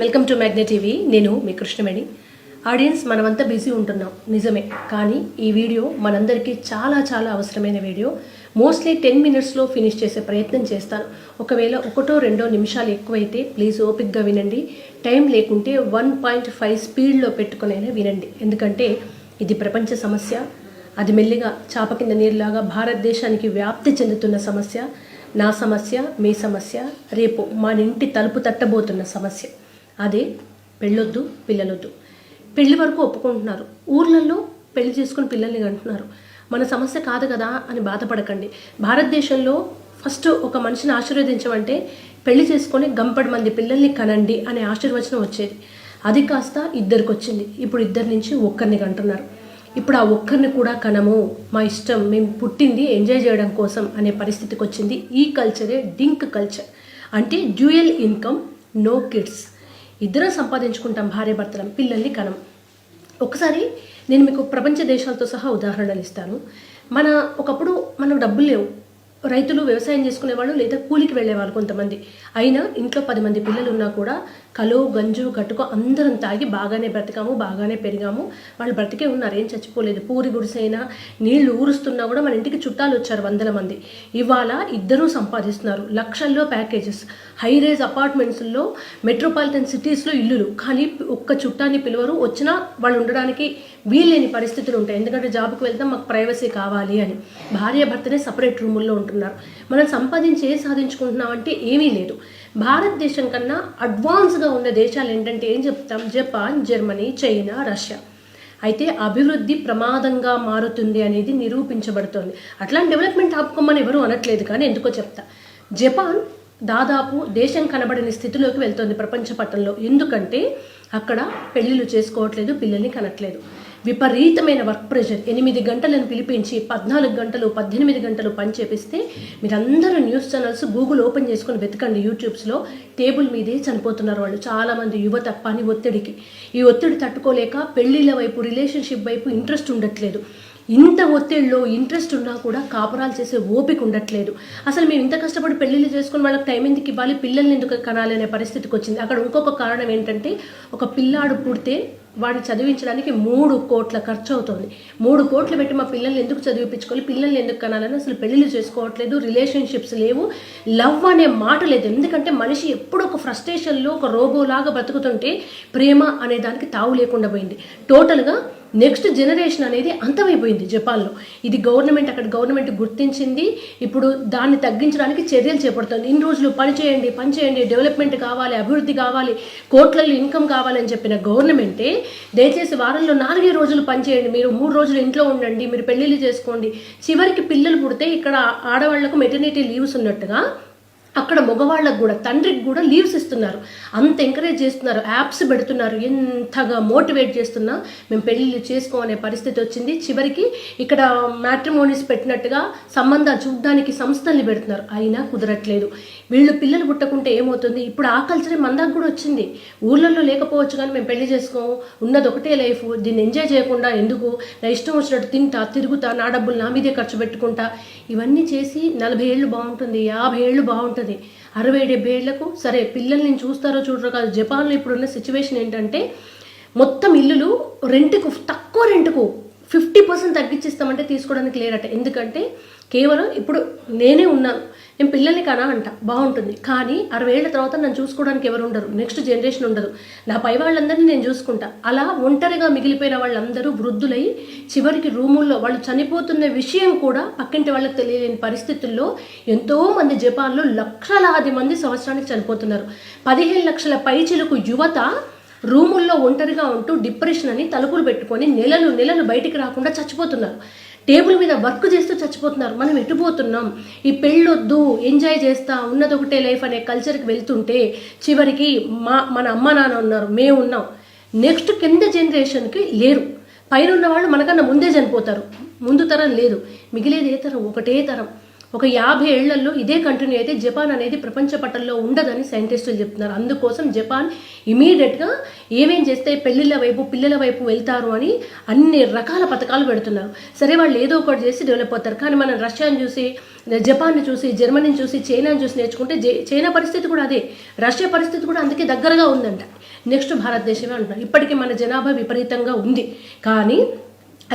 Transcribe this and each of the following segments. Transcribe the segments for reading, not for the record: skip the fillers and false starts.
Welcome to magnet TV. నేను మీ Krishnamani. Audience, మనమంతా busy ఉంటున్నాం నిజమే, కానీ ఈ వీడియో మనందరికీ చాలా చాలా అవసరమైన వీడియో. మోస్ట్లీ 10 minutesలో ఫినిష్ చేసే ప్రయత్నం చేస్తాను. ఒకవేళ 1-2 నిమిషాలు ఎక్కువైతే ప్లీజ్ ఓపిక్గా వినండి. టైం లేకుంటే 1.5 స్పీడ్లో పెట్టుకునైనా వినండి. ఎందుకంటే ఇది ప్రపంచ సమస్య. అది మెల్లిగా చాప కింద నీరులాగా భారతదేశానికి వ్యాప్తి చెందుతున్న సమస్య. నా సమస్య, మీ సమస్య, రేపు మన ఇంటి తలుపు తట్టబోతున్న సమస్య. అదే పెళ్ళొద్దు, పిల్లలొద్దు. పెళ్లి వరకు ఒప్పుకుంటున్నారు, ఊర్లలో పెళ్లి చేసుకుని పిల్లల్ని కంటున్నారు. మన సమస్య కాదు కదా అని బాధపడకండి. భారతదేశంలో ఫస్ట్ ఒక మనిషిని ఆశీర్వదించమంటే పెళ్లి చేసుకొని గంపడి మంది పిల్లల్ని కనండి అనే ఆశీర్వచనం వచ్చేది. అది కాస్త 2కి వచ్చింది. ఇప్పుడు 2 నుంచి 1ని కంటున్నారు. ఇప్పుడు ఆ ఒక్కరిని కూడా కనము, మా ఇష్టం, మేము పుట్టింది ఎంజాయ్ చేయడం కోసం అనే పరిస్థితికి వచ్చింది. ఈ కల్చరే డింక్ కల్చర్. అంటే డ్యూయల్ ఇన్కమ్, నో కిడ్స్. ఇద్దరం సంపాదించుకుంటాం, భార్యాభర్తలం, పిల్లల్ని కనం. ఒకసారి నేను మీకు ప్రపంచ దేశాలతో సహా ఉదాహరణలు ఇస్తాను. ఒకప్పుడు మనకు డబ్బులు లేవు. రైతులు వ్యవసాయం చేసుకునేవాళ్ళు లేదా కూలికి వెళ్ళేవాళ్ళు కొంతమంది. అయినా ఇంట్లో 10 మంది పిల్లలు ఉన్నా కూడా కలో గంజు కట్టుకో అందరం తాగి బాగానే బ్రతికాము, బాగానే పెరిగాము. వాళ్ళు బ్రతికే ఉన్నారు, ఏం చచ్చిపోలేదు. పూరి గుడిసైనా నీళ్లు ఊరుస్తున్నా కూడా మన ఇంటికి చుట్టాలు వచ్చారు 100 మంది. ఇవాళ ఇద్దరూ సంపాదిస్తున్నారు, లక్షల్లో ప్యాకేజెస్, హై రైజ్ అపార్ట్మెంట్స్లో, మెట్రోపాలిటన్ సిటీస్లో ఇల్లులు. కానీ ఒక్క చుట్టాన్ని పిలువరు, వచ్చినా వాళ్ళు ఉండడానికి వీల్లేని పరిస్థితులు ఉంటాయి. ఎందుకంటే జాబ్కి వెళ్తాం, మాకు ప్రైవసీ కావాలి అని. భార్యాభర్తనే సపరేట్ రూముల్లో ఉంటున్నారు. మనం సంపాదించి సాధించుకుంటున్నాం అంటే ఏమీ లేదు. భారతదేశం కన్నా అడ్వాన్స్గా ఉన్న దేశాలు ఏంటంటే ఏం చెప్తాం? Japan, Germany, China, Russia. అయితే అభివృద్ధి ప్రమాదంగా మారుతుంది అనేది నిరూపించబడుతోంది. అట్లాంటి డెవలప్మెంట్ ఆపుకోమని ఎవరు అనట్లేదు, కానీ ఎందుకో చెప్తా. జపాన్ దాదాపు దేశం కనబడని స్థితిలోకి వెళ్తోంది ప్రపంచ పటంలో. ఎందుకంటే అక్కడ పెళ్లిళ్ళు చేసుకోవట్లేదు, పిల్లల్ని కనట్లేదు. విపరీతమైన వర్క్ ప్రెషర్. 8 గంటలను పిలిపించి 14 గంటలు 18 గంటలు పని చేపిస్తే మీరందరూ న్యూస్ ఛానల్స్ గూగుల్ ఓపెన్ చేసుకుని వెతకండి, యూట్యూబ్స్లో. టేబుల్ మీదే చనిపోతున్నారు వాళ్ళు. చాలామంది యువత పని ఒత్తిడికి, ఈ ఒత్తిడి తట్టుకోలేక పెళ్లిళ్ళ వైపు, రిలేషన్షిప్ వైపు ఇంట్రెస్ట్ ఉండట్లేదు. ఇంత ఒత్తిడిలో ఇంట్రెస్ట్ ఉన్నా కూడా కాపురాలు చేసే ఓపిక ఉండట్లేదు. అసలు మేము ఇంత కష్టపడి పెళ్ళిళ్ళు చేసుకుని వాళ్ళకి టైం ఎందుకు ఇవ్వాలి, పిల్లల్ని ఎందుకు కనాలి అనే పరిస్థితికి వచ్చింది. అక్కడ ఇంకొక కారణం ఏంటంటే, ఒక పిల్లాడు పుడితే వాడిని చదివించడానికి 3 కోట్ల ఖర్చు అవుతుంది. 3 కోట్లు పెట్టి మా పిల్లల్ని ఎందుకు చదివించుకోవాలి, పిల్లల్ని ఎందుకు కనాలని అసలు పెళ్ళిళ్ళు చేసుకోవట్లేదు. రిలేషన్షిప్స్ లేవు, లవ్ అనే మాట లేదు. ఎందుకంటే మనిషి ఎప్పుడు ఒక ఫ్రస్ట్రేషన్లో ఒక రోబోలాగా బ్రతుకుతుంటే ప్రేమ అనే దానికి తావు లేకుండా పోయింది. టోటల్గా నెక్స్ట్ జనరేషన్ అనేది అంతమైపోయింది జపాన్లో. ఇది అక్కడ గవర్నమెంట్ గుర్తించింది. ఇప్పుడు దాన్ని తగ్గించడానికి చర్యలు చేపడుతుంది. ఇన్ని రోజులు పని చేయండి, డెవలప్మెంట్ కావాలి, అభివృద్ధి కావాలి, కోట్లలో ఇన్కమ్ కావాలని చెప్పిన గవర్నమెంటే దయచేసి వారంలో 4 రోజులు పనిచేయండి, మీరు 3 రోజులు ఇంట్లో ఉండండి, మీరు పెళ్ళిళ్ళు చేసుకోండి. చివరికి పిల్లలు పుడితే ఇక్కడ ఆడవాళ్లకు మెటర్నిటీ లీవ్స్ ఉన్నట్టుగా అక్కడ మగవాళ్ళకు కూడా, తండ్రికి కూడా లీవ్స్ ఇస్తున్నారు. అంత ఎంకరేజ్ చేస్తున్నారు, యాప్స్ పెడుతున్నారు. ఎంతగా మోటివేట్ చేస్తున్నా మేము పెళ్ళిళ్ళు చేసుకోనే పరిస్థితి వచ్చింది. చివరికి ఇక్కడ మ్యాట్రిమోనీస్ పెట్టినట్టుగా సంబంధాలు చూడడానికి సంస్థల్ని పెడుతున్నారు. అయినా కుదరట్లేదు. వీళ్ళు పిల్లలు పుట్టకుంటే ఏమవుతుంది? ఇప్పుడు ఆ కల్చరే మందాకు కూడా వచ్చింది. ఊళ్ళల్లో లేకపోవచ్చు, కానీ మేము పెళ్లి చేసుకోము, ఉన్నది ఒకటే లైఫ్, దీన్ని ఎంజాయ్ చేయకుండా ఎందుకు, నా ఇష్టం వచ్చినట్టు తింటా, తిరుగుతా, నా డబ్బులు నా మీదే ఖర్చు పెట్టుకుంటా. ఇవన్నీ చేసి 40 ఏళ్ళు బాగుంటుంది, 50 ఏళ్ళు బాగుంటుంది, 60-70 ఏళ్లకు సరే పిల్లల్ని చూస్తారో చూడరో కాదు. జపాన్లో ఇప్పుడున్న సిచ్యువేషన్ ఏంటంటే మొత్తం ఇల్లులు రెంట్కు, తక్కువ రెంట్కు 50% తగ్గించిస్తామంటే తీసుకోవడానికి లేరట. ఎందుకంటే కేవలం ఇప్పుడు నేనే ఉన్నాను, నేను పిల్లల్ని కనా అంట, బాగుంటుంది. కానీ 60 ఏళ్ల తర్వాత నన్ను చూసుకోవడానికి ఎవరు ఉండరు, నెక్స్ట్ జనరేషన్ ఉండదు. నా పై వాళ్ళందరినీ నేను చూసుకుంటా. అలా ఒంటరిగా మిగిలిపోయిన వాళ్ళందరూ వృద్ధులై చివరికి రూముల్లో వాళ్ళు చనిపోతున్న విషయం కూడా పక్కింటి వాళ్ళకి తెలియలేని పరిస్థితుల్లో ఎంతోమంది జపాన్లో లక్షలాది మంది సంవత్సరానికి చనిపోతున్నారు. 15 లక్షల పైచిలకు యువత రూముల్లో ఒంటరిగా ఉంటూ డిప్రెషన్ అని తలుపులు పెట్టుకొని నెలలు బయటికి రాకుండా చచ్చిపోతున్నారు. టేబుల్ మీద వర్క్ చేస్తూ చచ్చిపోతున్నారు. మనం ఎటుపోతున్నాం? ఈ పెళ్ళొద్దు, ఎంజాయ్ చేస్తా, ఉన్నది ఒకటే లైఫ్ అనే కల్చర్కి వెళ్తుంటే చివరికి మన అమ్మ నాన్న ఉన్నారు, మేము ఉన్నాం, నెక్స్ట్ కింద జనరేషన్కి లేరు. పైన ఉన్న వాళ్ళు మనకన్నా ముందే చనిపోతారు. ముందు తరం లేదు, మిగిలేది ఏ తరం? ఒకటే తరం. ఒక 50 ఏళ్లలో ఇదే కంటిన్యూ అయితే జపాన్ అనేది ప్రపంచ పటంలో ఉండదని సైంటిస్టులు చెప్తున్నారు. అందుకోసం జపాన్ ఇమీడియట్గా ఏమేం చేస్తే పెళ్లిళ్ళ వైపు, పిల్లల వైపు వెళ్తారు అని అన్ని రకాల పథకాలు పెడుతున్నారు. సరే, వాళ్ళు ఏదో ఒకటి చేసి డెవలప్ అవుతారు. కానీ మనం రష్యాని చూసి, జపాన్ని చూసి, జర్మనీని చూసి, చైనాని చూసి నేర్చుకుంటే చైనా పరిస్థితి కూడా అదే, రష్యా పరిస్థితి కూడా అందుకే దగ్గరగా ఉందంట. నెక్స్ట్ భారతదేశమే అంటున్నారు. ఇప్పటికీ మన జనాభా విపరీతంగా ఉంది, కానీ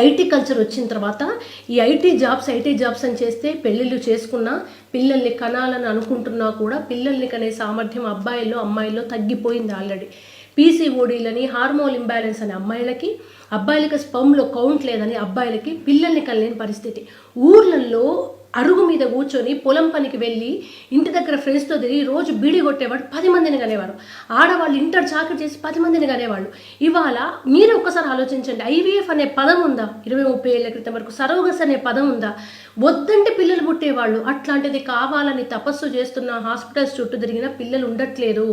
ఐటీ కల్చర్ వచ్చిన తర్వాత ఈ ఐటీ జాబ్స్ అని చేస్తే పెళ్ళిళ్ళు చేసుకున్నా, పిల్లల్ని కనాలని అనుకుంటున్నా కూడా పిల్లల్ని కనే సామర్థ్యం అబ్బాయిల్లో అమ్మాయిల్లో తగ్గిపోయింది ఆల్రెడీ. పీసీఓడీలని, హార్మోన్ ఇంబ్యాలెన్స్ అని అమ్మాయిలకి, అబ్బాయిలకి స్పమ్లో కౌంట్ లేదని అబ్బాయిలకి పిల్లల్ని కనలేని పరిస్థితి. ఊర్లలో అరుగు మీద కూర్చొని పొలం పనికి వెళ్ళి ఇంటి దగ్గర ఫ్రెండ్స్తో తిరిగి రోజు బీడి కొట్టేవాడు 10 మందిని కనేవారు. ఆడవాళ్ళు ఇంటర్ చాకరీ చేసి 10 మందిని కనేవాళ్ళు. ఇవాళ మీరే ఒక్కసారి ఆలోచించండి, ఐవీఎఫ్ అనే పదం ఉందా? 20-30 ఏళ్ల క్రితం వరకు సరోగస్ అనే పదం ఉందా? వద్దంటే పిల్లలు పుట్టేవాళ్ళు. అట్లాంటిది కావాలని తపస్సు చేస్తున్న హాస్పిటల్స్ చుట్టూ తిరిగిన పిల్లలు ఉండట్లేదు.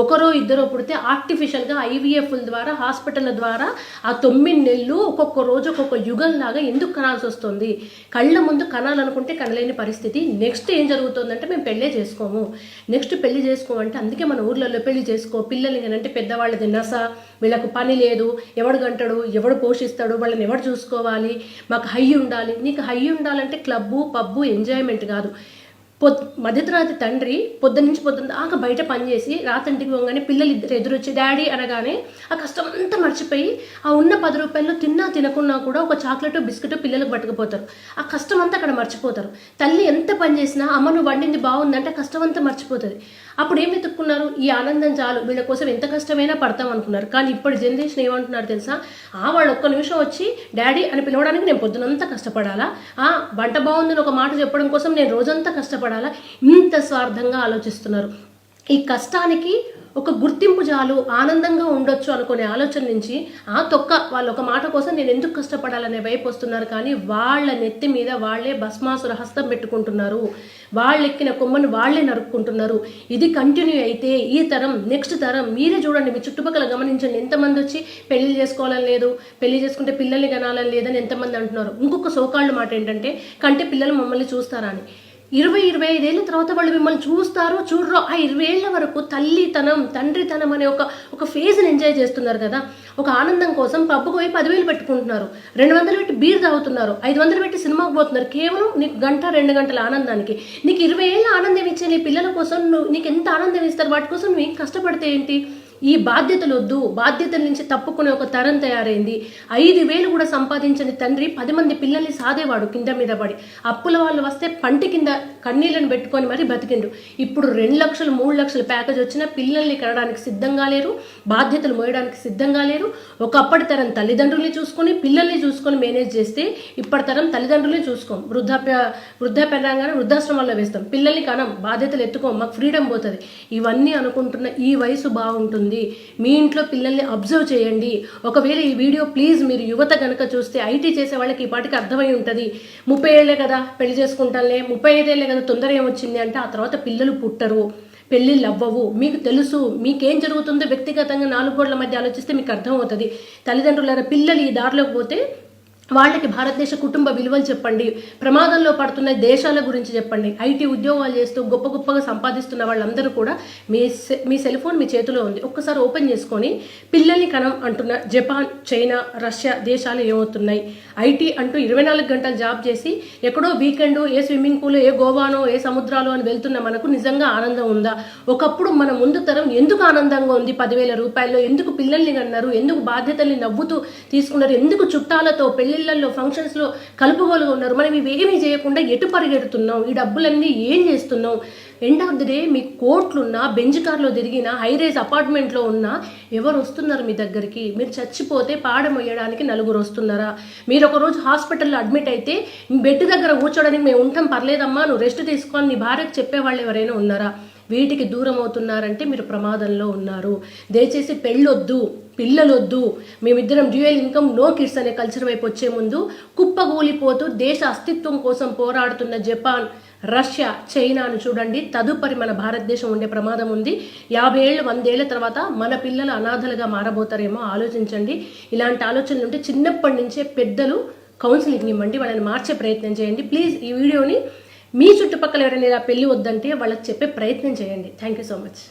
ఒకరో ఇద్దరో పుడితే ఆర్టిఫిషియల్గా ఐవీఎఫ్ల ద్వారా, హాస్పిటల్ ద్వారా ఆ 9 నెలలు ఒక్కొక్క రోజు ఒక్కొక్క యుగం లాగా ఎందుకు కనాల్సి వస్తుంది? కళ్ళ ముందు కనాలనుకుంటే కనలేని పరిస్థితి. నెక్స్ట్ ఏం జరుగుతుందంటే మేము పెళ్ళే చేసుకోము, నెక్స్ట్ పెళ్లి చేసుకోమంటే, అందుకే మన ఊర్లలో పెళ్లి చేసుకో, పిల్లలు అంటే పెద్దవాళ్ళది నస, వీళ్ళకు పని లేదు, ఎవడు గంటడు, ఎవడు పోషిస్తాడు, వాళ్ళని ఎవడు చూసుకోవాలి, మాకు హై ఉండాలి. నీకు హై ఉండాలంటే క్లబ్బు, పబ్బు, ఎంజాయ్మెంట్ కాదు. మధ్యతరగతి తండ్రి పొద్దున్న దాకా బయట పనిచేసి రాతంటికి పోగానే పిల్లలు ఇద్దరు ఎదురొచ్చి డాడీ అనగానే ఆ కష్టం అంతా మర్చిపోయి ఆ ఉన్న 10 రూపాయలు తిన్నా తినకున్నా కూడా ఒక చాక్లెట్ బిస్కెట్ పిల్లలకు పట్టుకుపోతారు. ఆ కష్టం అంతా అక్కడ మర్చిపోతారు. తల్లి ఎంత పని చేసినా అమ్మ నువ్వు వండింది బాగుందంటే కష్టం అంతా మర్చిపోతుంది. అప్పుడు ఏం వెతుక్కున్నారు? ఈ ఆనందం చాలు, వీళ్ళ కోసం ఎంత కష్టమైనా పడతాం అనుకున్నారు. కానీ ఇప్పుడు జనరేషన్ ఏమంటున్నారు తెలుసా? వాళ్ళు ఒక్క నిమిషం వచ్చి డాడీ అని పిలవడానికి నేను పొద్దునంతా కష్టపడాలా, వంట బాగుందని ఒక మాట చెప్పడం కోసం నేను రోజంతా కష్టపడాలా? ఇంత స్వార్థంగా ఆలోచిస్తున్నారు. ఈ కష్టానికి ఒక గుర్తింపు చాలు, ఆనందంగా ఉండొచ్చు అనుకునే ఆలోచన నుంచి వాళ్ళు ఒక మాట కోసం నేను ఎందుకు కష్టపడాలనే వైపు వస్తున్నారు. కానీ వాళ్ళ నెత్తి మీద వాళ్ళే భస్మాసుర హస్తం పెట్టుకుంటున్నారు. వాళ్ళు ఎక్కిన కొమ్మను వాళ్లే నరుక్కుంటున్నారు. ఇది కంటిన్యూ అయితే ఈ తరం, నెక్స్ట్ తరం మీరే చూడండి, మీ చుట్టుపక్కల గమనించండి. ఎంతమంది వచ్చి పెళ్లి చేసుకోవాలని లేదు, పెళ్లి చేసుకుంటే పిల్లల్ని కనాలని లేదని ఎంతమంది అంటున్నారు. ఇంకొక సోకాళ్ళు మాట ఏంటంటే, కంటే పిల్లలు మమ్మల్ని చూస్తారా అని. 20-25 ఏళ్ళ తర్వాత వాళ్ళు మిమ్మల్ని చూస్తారో చూడరో, ఆ 20 ఏళ్ల వరకు తల్లితనం, తండ్రితనం అనే ఒక ఫేజ్ని ఎంజాయ్ చేస్తున్నారు కదా. ఒక ఆనందం కోసం పబ్బుకు పోయి 10,000 పెట్టుకుంటున్నారు, 200 పెట్టి బీర్ తాగుతున్నారు, 500 పెట్టి సినిమాకు పోతున్నారు, కేవలం నీకు 1-2 గంటల ఆనందానికి. నీకు 20 ఏళ్ళ ఆనందం ఇచ్చే నీ పిల్లల కోసం నీకు ఎంత ఆనందం ఇస్తారు? వాటి కోసం నువ్వు కష్టపడితే ఏంటి? ఈ బాధ్యతలు వద్దు, బాధ్యతల నుంచి తప్పుకునే ఒక తరం తయారైంది. 5,000 కూడా సంపాదించని తండ్రి 10 మంది పిల్లల్ని సాదేవాడు కింద మీద పడి. అప్పుల వాళ్ళు వస్తే పంటి కింద కన్నీళ్ళని పెట్టుకొని మరీ బతికిండు. ఇప్పుడు 2 లక్షలు 3 లక్షల ప్యాకేజ్ వచ్చినా పిల్లల్ని కనడానికి సిద్ధంగా లేరు, బాధ్యతలు మోయడానికి సిద్ధంగా లేరు. ఒకప్పటి తరం తల్లిదండ్రుల్ని చూసుకొని పిల్లల్ని చూసుకొని మేనేజ్ చేస్తే, ఇప్పటి తరం తల్లిదండ్రుల్ని చూసుకోం, వృద్ధాప్యంగానే వృద్ధాశ్రమాల్లో వేస్తాం, పిల్లల్ని కనం, బాధ్యతలు ఎత్తుకోం, మాకు ఫ్రీడమ్ పోతుంది. ఇవన్నీ అనుకుంటున్న ఈ వయసు బాగుంటుంది. మీ ఇంట్లో పిల్లల్ని అబ్జర్వ్ చేయండి. ఒకవేళ ఈ వీడియో ప్లీజ్ మీరు యువత గనక చూస్తే, ఐటీ చేసే వాళ్ళకి ఈ పాటికి అర్థమై ఉంటుంది. 30 ఏళ్లే కదా పెళ్లి చేసుకుంటానులే, 35 ఏళ్లే కదా తొందర ఏమొచ్చింది అంటే, ఆ తర్వాత పిల్లలు పుట్టరు, పెళ్ళిళ్ళు అవ్వవు. మీకు తెలుసు మీకేం జరుగుతుందో వ్యక్తిగతంగా 4 గోడల మధ్య ఆలోచిస్తే మీకు అర్థమవుతుంది. తల్లిదండ్రుల పిల్లలు ఈ దారిలోకి పోతే వాళ్ళకి భారతదేశ కుటుంబ విలువలు చెప్పండి, ప్రమాదంలో పడుతున్న దేశాల గురించి చెప్పండి. ఐటీ ఉద్యోగాలు చేస్తూ గొప్పగా సంపాదిస్తున్న వాళ్ళందరూ కూడా మీ సెల్ ఫోన్ మీ చేతిలో ఉంది. ఒక్కసారి ఓపెన్ చేసుకొని పిల్లల్ని కనం అంటున్న జపాన్, చైనా, రష్యా దేశాలు ఏమవుతున్నాయి? ఐటీ అంటూ 24 గంటలు జాబ్ చేసి ఎక్కడో వీకెండ్ ఏ స్విమ్మింగ్ పూల్, ఏ గోవానో, ఏ సముద్రాలు అని వెళ్తున్న మనకు నిజంగా ఆనందం ఉందా? ఒకప్పుడు మన ముందు తరం ఎందుకు ఆనందంగా ఉంది? 10,000 రూపాయల్లో ఎందుకు పిల్లల్ని కన్నారు? ఎందుకు బాధ్యతల్ని నవ్వుతూ తీసుకున్నారు? ఎందుకు చుట్టాలతో పెళ్లిళ్లలో, ఫంక్షన్స్ లో కలుపుగోలుగా ఉన్నారు? మనం ఇవేమీ చేయకుండా ఎటు పరిగెడుతున్నాం? ఈ డబ్బులన్నీ ఏం చేస్తున్నాం? ఎండ్ ఆఫ్ ది డే మీకు కోట్లున్నా, బెంజ్ కార్లో తిరిగినా, హైరేజ్ అపార్ట్మెంట్లో ఉన్నా ఎవరు వస్తున్నారు మీ దగ్గరికి? మీరు చచ్చిపోతే పాడమొయ్యడానికి 4 వస్తున్నారా? మీరు ఒకరోజు హాస్పిటల్లో అడ్మిట్ అయితే బెడ్ దగ్గర కూర్చోడానికి మేము ఉంటాం, పర్లేదమ్మా నువ్వు రెస్ట్ తీసుకొని నీ భార్యకు చెప్పేవాళ్ళు ఎవరైనా ఉన్నారా? వీటికి దూరం అవుతున్నారంటే మీరు ప్రమాదంలో ఉన్నారు. దయచేసి పెళ్ళొద్దు, పిల్లలొద్దు, మేమిద్దరం డ్యూయల్ ఇన్కమ్, నో కిడ్స్ అనే కల్చర్ వైపు వచ్చే ముందు కుప్పగూలిపోతూ దేశ అస్తిత్వం కోసం పోరాడుతున్న జపాన్, రష్యా, చైనాను చూడండి. తదుపరి మన భారతదేశం ఉండే ప్రమాదం ఉంది. 50 ఏళ్ళు 100 ఏళ్ల తర్వాత మన పిల్లలు అనాథలుగా మారబోతారేమో ఆలోచించండి. ఇలాంటి ఆలోచనలు ఉంటే చిన్నప్పటి నుంచే పెద్దలు కౌన్సిలింగ్ ఇవ్వండి, వాళ్ళని మార్చే ప్రయత్నం చేయండి. ప్లీజ్ ఈ వీడియోని మీ చుట్టుపక్కల ఎవరైనా ఇలా పెళ్లి వద్దంటే వాళ్ళకి చెప్పే ప్రయత్నం చేయండి. Thank you so much.